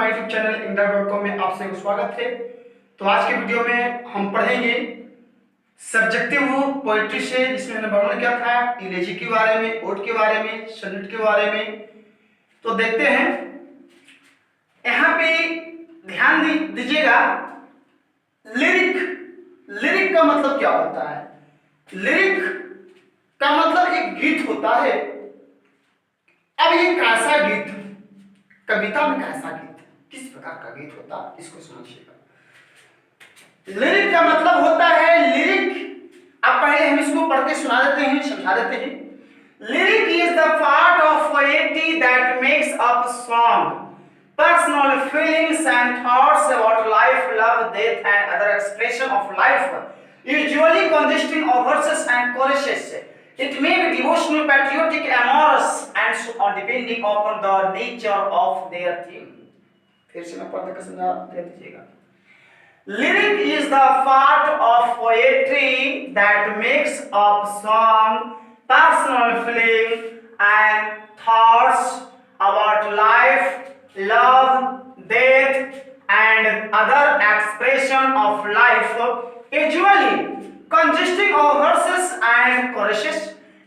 हमारे YouTube channel इंडिया.com में आप सभी को स्वागत है। तो आज के वीडियो में हम पढ़ेंगे सब्जेक्टिव पोएट्री से, जिसमें हमने वर्णन किया था इलेजी के बारे में, ओड के बारे में, सोनेट के बारे में। तो देखते हैं, यहाँ पे ध्यान दीजिएगा, लिरिक का मतलब क्या होता है। लिरिक का मतलब एक गीत होता है। अब ये कैसा गीत, कविता में कैसा गीत, किस प्रकार का गीत होता है, इसको समझिएगा। लिरिक का मतलब होता है लिरिक। अब पहले हम इसको पढ़ के सुना देते हैं, समझा देते हैं। Lyric is the part of poetry that makes up song, personal feelings and thoughts about life, love, death and other expression of life, usually consisting of verses and choruses. It may be devotional, patriotic, amorous and so on, depending upon the nature of their theme. फिर से मैं पढ़ के समझा दीजिएगा। Lyric is the part of poetry that makes up song, personal feeling and thoughts about life, love, death and other expression of life, usually consisting of verses and choruses.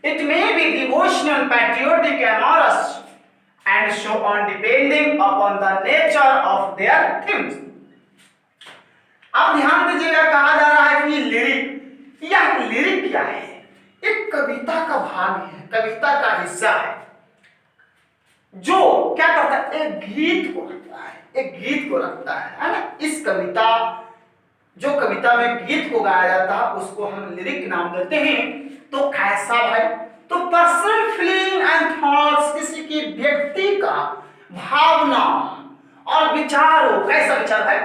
It may be devotional, patriotic, amorous and so on, depending upon the nature of their themes. अब ध्यान दीजिएगा, कहा जा रहा है कि lyric, यह lyric क्या है? एक कविता का भाग है, कविता का हिस्सा है, जो क्या करता है, एक गीत को रखता है, एक गीत को रखता है ना। इस कविता, जो कविता में गीत को गाया जाता है, उसको हम लिरिक नाम देते हैं। तो कैसा भाई? तो पर्सनल फीलिंग एंड थॉट्स, किसी की व्यक्ति का भावना और विचारों, कैसा विचार है,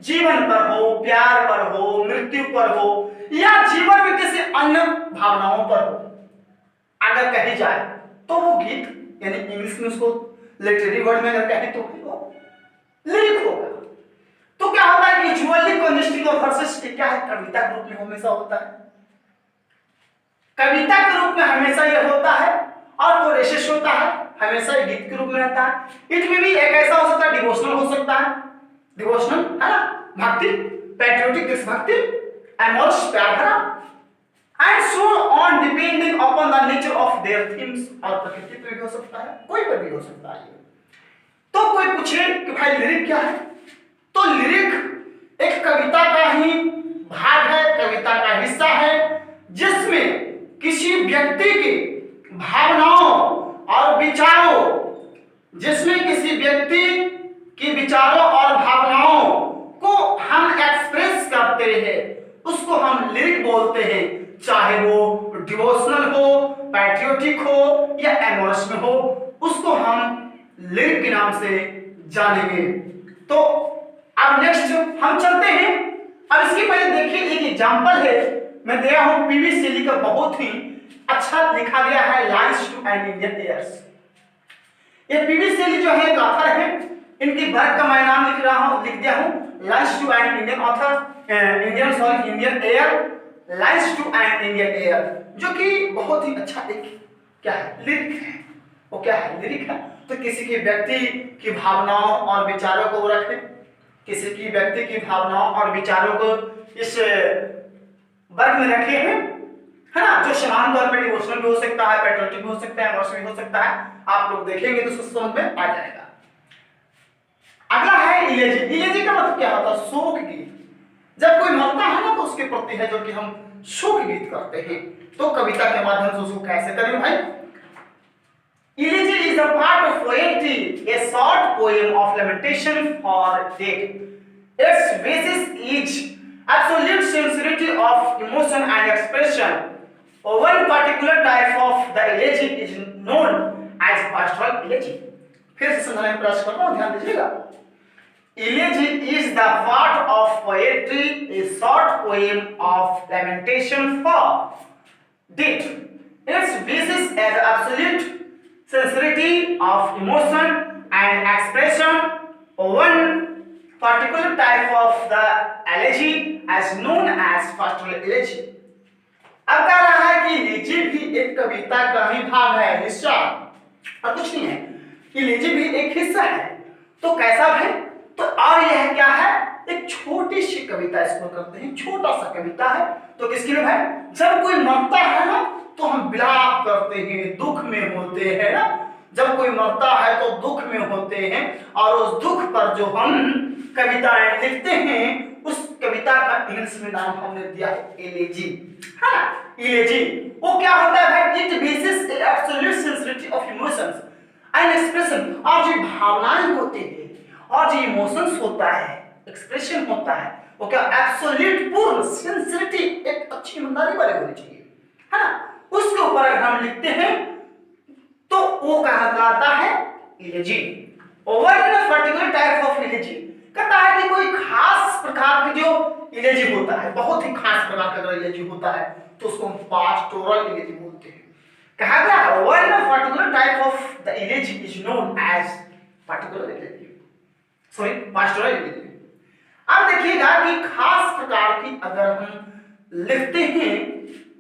जीवन पर हो, प्यार पर हो, मृत्यु पर हो, या जीवन में किसी अन्य भावनाओं पर हो, अगर कही जाए तो वो गीत, यानी इंग्लिश में उसको लिटरेरी वर्ड में अगर कहें तो वो लिरिक होगा। तो क्या होता है, यूजुअली कंसिस्टिंग ऑफ वर्सेस, क्या है, कविता के रूप में हमेशा होता है, कविता के रूप में हमेशा यह होता है, और कोरेशिस होता है, हमेशा गीत के रूप में रहता है। इट में भी एक ऐसा हो सकता है, डिवोशनल हो सकता है, डिवोशनल है ना, भक्ति, पैट्रियोटिक देशभक्ति, एमोरस प्यार भरा, and so on, depending upon the nature of their themes, और प्रकृति पर भी हो सकता है, कोई पर भी हो सकता है। तो कोई पूछे कि भाई लिरिक क्या है, तो लिरिक एक कविता का ही भाग है, कविता का हिस्सा है, जिसमें किसी व्यक्ति की भावनाओं और विचारों, जिसमें किसी व्यक्ति की विचारों और भावनाओं को हम एक्सप्रेस करते हैं, उसको हम लिरिक बोलते हैं। चाहे वो डिवोशनल हो, पैट्रियोटिक हो या एमोरस में हो, उसको हम लिरिक के नाम से जानेंगे। तो अब नेक्स्ट हम चलते हैं। अब इसके पहले देखिए, एक एग्जांपल है, मैं दिया हूं पीवी शैली का, बहुत ही अच्छा लिखा गया है, lines to an Indian airs. ये पीवी शैली जो है ऑथर है, इनकी वर्क का मैं नाम लिख दिया हूं, lines to an Indian author, Indian air, lines to an Indian air, जो कि बहुत ही अच्छा एक क्या है, लिरिक है। वो क्या है, लिरिक है। तो किसी की व्यक्ति की भावनाओं और विचारों को वो रखे, किसी की व्यक्ति की भावनाओं और विचारों को इस वर्ग में रखे हैं, है ना, जो समान तौर पर डिवोशनल भी हो सकता है, पैट्रियोटिक भी हो सकता है, एमोरस भी हो सकता है। आप लोग देखेंगे तो समझ में आ जाएगा। अगला है इलेजी। इलेजी का मतलब क्या होता है, शोक गीत। जब कोई मरता है ना, तो उसके प्रति है जो कि हम शोक गीत करते हैं। तो कविता के माध्यम से उसको कैसे करें भाई? Elegy is a part of poetry, a short poem of lamentation for dead. Its basis is absolute sincerity of emotion and expression. One particular type of the elegy is known as pastoral elegy. फिर से समझाने का प्रयास करता हूँ, ध्यान दीजिएगा। Elegy is the part of poetry, a short poem of lamentation for dead. Its basis is absolute sincerity of emotion and expression. One particular type of the elegy is known as pastoral elegy. अब कह रहा है कि elegy भी एक कविता का ही भाग है, हिस्सा, और कुछ नहीं है। elegy भी एक हिस्सा है। तो कैसा है? तो और यह क्या है, एक छोटी सी कविता इसको करते हैं, छोटा सा कविता है। तो किसके लिए भाई, जब कोई मरता है ना तो हम विलाप करते हैं, दुख में होते हैं ना, जब कोई मरता है तो दुख में होते हैं, और उस दुख पर जो हम कविताएं लिखते हैं, उस कविता का इंग्लिश में नाम हमने दिया है एलेजी, है ना, एलेजी। वो क्या होता है भाई, it basis absolute sincerity of emotions and expression. और जो भावनाएं होते हैं और जो इमोशंस होता है, एक्सप्रेशन होता है, वो क्या एब्सोल्यूट पूर्ण सिंसियरिटी, एक अच्छी ईमानदारी वाली होनी चाहिए, है ना, उसके ऊपर अगर हम लिखते हैं तो वो कहा जाता है इलेजी। Over in a particular type of इलेजी, कहता है कि कोई खास प्रकार की जो इलेजी होता है, बहुत ही खास प्रकार का जो इलेजी होता है, तो उसको हम पास्टोरल इलेजी बोलते हैं। कहा गया है over in a particular type of the elegy is known as particular elegy, sorry pastoral elegy. अब देखिएगा कि खास प्रकार की अगर हम लिखते हैं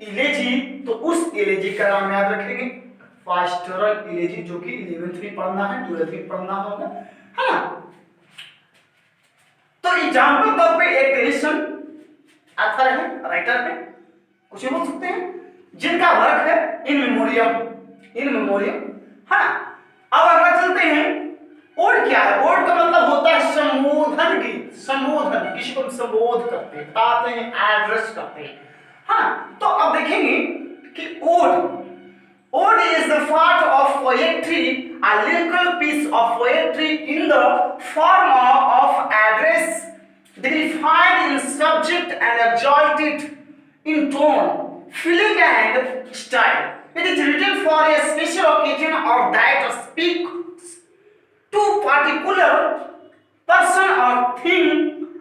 इलेजी, तो उस इलेजी का नाम याद रखेंगे पास्टोरल इलेजी, जो कि 11th में पढ़ना है, 12th में पढ़ना होगा, है ना। तो एग्जाम्पल तौर पे एक क्रिश्चियन ऑथर है, राइटर है, कुछ बोल सकते हैं, जिनका वर्क है इन मेमोरियम, इन मेमोरियम, है ना। अब अगर चलते हैं, ओड क्या है, ओड का मतलब होता है संबोधन गीत, संबोधन, किसी को संबोध करते हैं, बताते हैं, एड्रेस करते हैं, हाँ। तो अब देखेंगे कि odd, ode is the part of poetry, a lyrical piece of poetry in the form of address, dignified in subject and exalted in tone, feeling and style. It is written for a special occasion or that speaks to particular person or thing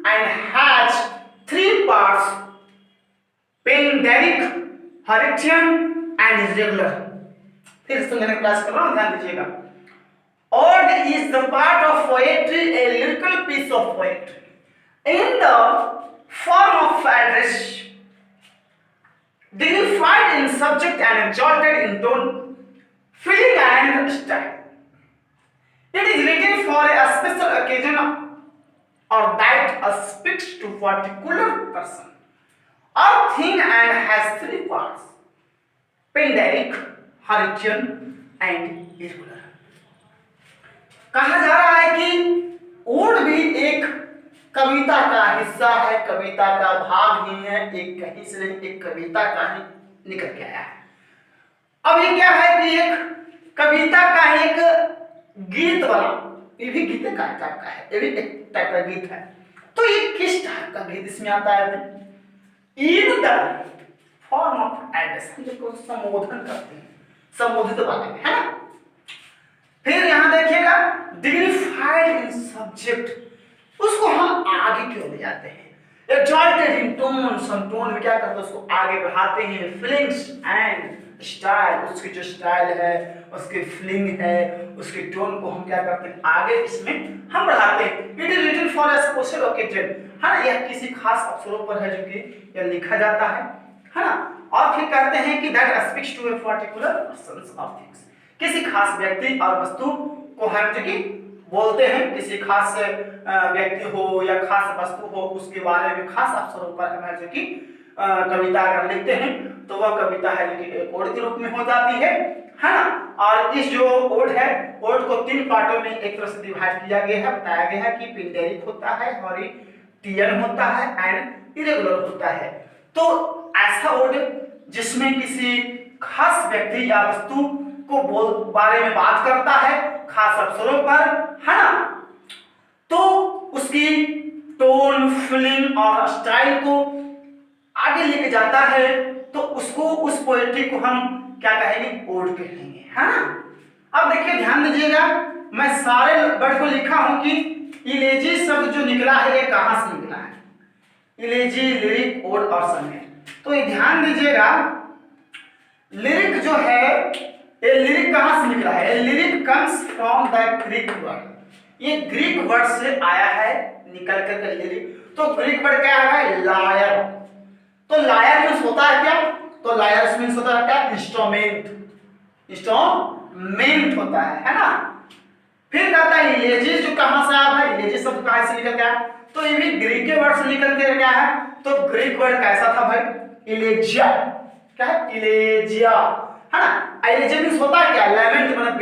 and has three parts: panderic, Horatian and irregular. फिर से मैंने class कर रहा हूं, ध्यान दीजिएगा। Ode is the part of poetry, a lyrical piece of poetry in the form of address, dignified in subject and exalted in tone, feeling and style. It is written for a special occasion or that speaks to particular person or thing and has three parts: panderic, Horatian and irregular. कहा जा रहा है कि odd भी एक कविता का हिस्सा है, कविता का भाग ही है, एक कहीं से नहीं, एक कविता का ही निकल के आया है। अब ये क्या है कि एक कविता का एक गीत वाला, ये भी गीत का टाइप का है, ये भी एक टाइप का गीत है। तो ये किस टाइप का गीत इसमें आता है? In the form of address, जिसको संबोधन करते हैं, संबोधित वाले में, है ना। फिर यहां देखिएगा डिग्निफाइड इन सब्जेक्ट, उसको हम आगे क्यों ले जाते हैं? एक्सॉल्टेड इन टोन, हम टोन में क्या करते हैं, उसको आगे बढ़ाते हैं। फीलिंग्स एंड स्टाइल, उसकी जो स्टाइल है, उसकी फीलिंग है, उसके टोन को हम क्या करते हैं, आगे इसमें हम बढ़ाते हैं। It is written for a special occasion, हाँ, यह किसी खास अवसरों पर है जो कि यह लिखा जाता है ना। और फिर कहते हैं कि that speaks to a particular persons of things, किसी खास व्यक्ति और वस्तु को हम जो कि बोलते हैं, किसी खास व्यक्ति हो या खास वस्तु हो, उसके बारे में खास अवसरों पर हम जो कि कविता अगर लिखते हैं तो वह कविता है लेकिन एक ओड के रूप में हो जाती है ना। और इस जो ओड है, ओड को 3 पार्टों में एक तरह से डिवाइड किया गया है, बताया गया है कि पेंडेरिक होता है, हॉरिटियन होता है एंड इरेगुलर होता है। तो ऐसा ओड जिसमें किसी खास व्यक्ति या वस्तु को बारे में बात करता है खास अवसरों पर, है ना, तो उसकी टोन, फीलिंग और स्टाइल को आगे लेके जाता है, तो उसको, उस पोएट्री को हम क्या कहेंगे, ओड कहेंगे, है ना। अब देखिए ध्यान दीजिएगा, मैं सारे वर्ड को लिखा हूं कि इलेजी शब्द जो निकला है ये कहां से निकला है, इलेजी, लिरिक, ओड और सनेट। तो ये ध्यान दीजिएगा, लिरिक जो है, ये लिरिक कहां से निकला है? Lyric comes from the Greek word, ये ग्रीक वर्ड से आया है, निकल कर लिरिक। तो ग्रीक वर्ड क्या है? लायर। तो लायर मींस होता है क्या? तो लायर्स मींस होता है क्या? इंस्ट्रूमेंट, इंस्ट्रूमेंट होता है ना। फिर कहता है इलेजिस, जो कहां से आया भाई, इलेजिस शब्द कहां से निकल गया, तो ये भी ग्रीक के वर्ड से निकल के गया है। तो ग्रीक वर्ड कैसा था भाई, इलेजिया, क्या है, इलेजिया, है ना। इलेजिया मींस होता है क्या, लेमेंट, मतलब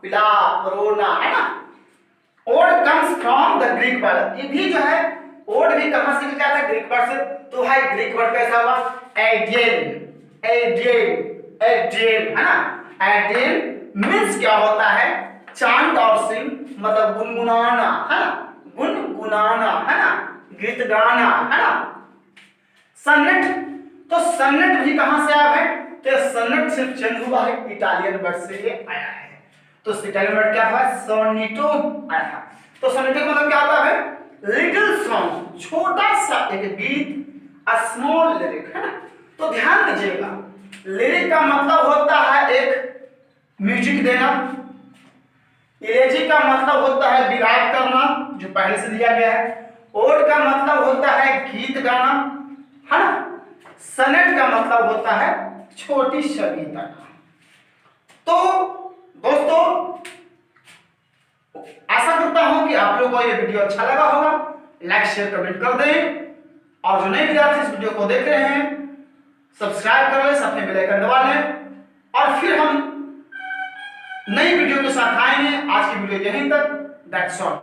बिलाप, रोना, है ना। Ode comes from the Greek word, ये भी जो है ओड भी कहां से निकला था, ग्रीक वर्ड से। तो भाई ग्रीक वर्ड कैसा हुआ, एडियन, है ना। एडियन मींस क्या होता है, चांट और सिंग, मतलब गुनगुनाना, है ना, गुनगुनाना, है ना, गीत गाना, है ना। सन्नेट, तो सन्नेट भी कहां से आया है, तो सन्नेट सिर्फ चेंज हुआ है, इटालियन वर्ड से ये आया है। तो इटालियन वर्ड क्या था, सोनिटो आया था। तो सोनिटो का मतलब क्या होता है, लिटिल सॉन्ग, छोटा सा एक गीत, स्मॉल लिरिक, है ना। तो ध्यान दीजिएगा, लिरिक का मतलब होता है एक म्यूजिक देना, इलेजी का मतलब होता है विलाप करना, जो पहले से दिया गया है, ओड का मतलब होता है गीत गाना, है ना। सनेट का मतलब होता है छोटी कविता। तो दोस्तों आशा करता हूं कि आप लोगों को ये वीडियो अच्छा लगा होगा, लाइक शेयर कमेंट कर दें, और जो नए विद्यार्थी इस वीडियो को देख रहे हैं सब्सक्राइब कर लें, साथ में बेल आइकन दबा लें, और फिर हम नई वीडियो के साथ आएंगे। आज की वीडियो यहीं तक, दैट्स ऑल।